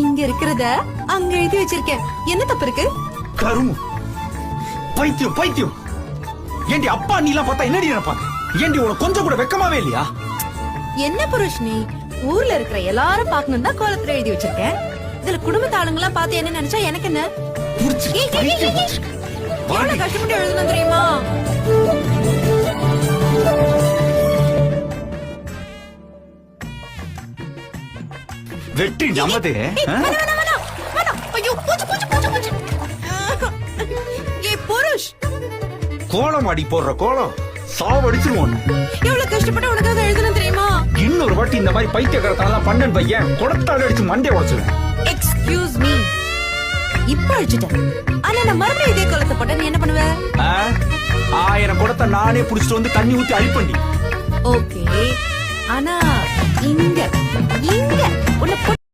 இங்க இருக்கிறத அங்க எழுதி வச்சிருக்கேன். என்ன தப்பு இருக்கு? கருமு பைத்தியம் பைத்தியம். ஏண்டி அப்பா நீ எல்லாம் பார்த்தா என்னடி நினைப்பாங்க? ஏண்டி உனக்கு கொஞ்சம் கூட வெக்கமாவே இல்லையா? என்ன புருஷ் நீ? ஊர்ல இருக்கிற எல்லாரும் பாக்கணும் தான் கோலத்துல எழுதி வச்சிருக்கேன். இதுல குடும்பத்து ஆளுங்க எல்லாம் பார்த்து என்ன நினைச்சா எனக்கு என்ன? எவ்வளவு கஷ்டப்பட்டு எழுதணும் தெரியுமா? வெற்றி நமதே. புருஷ் கோலம் அடி போடுற கோலம் சாவடிச்சிருவோம். எவ்வளவு கஷ்டப்பட்டு உனக்காக எழுதணும் தெரியுமா? இன்னொரு வாட்டி இந்த மாதிரி பைத்தியக்காரத்தெல்லாம் பண்ணன் பையன் குடத்தால அடிச்சு மண்டே உடச்சிருவேன். Excuse me. இப்ப அடிச்சுட்டேன். ஆனா நான் மறுபடியும் இதே கோலத்தை போட்டா நீ என்ன பண்ணுவ? 1000 குடத்தை நானே புடிச்சிட்டு வந்து தண்ணி ஊத்தி அழிப்பண்டி. ஓகே. ஆனா இங்க உன்னை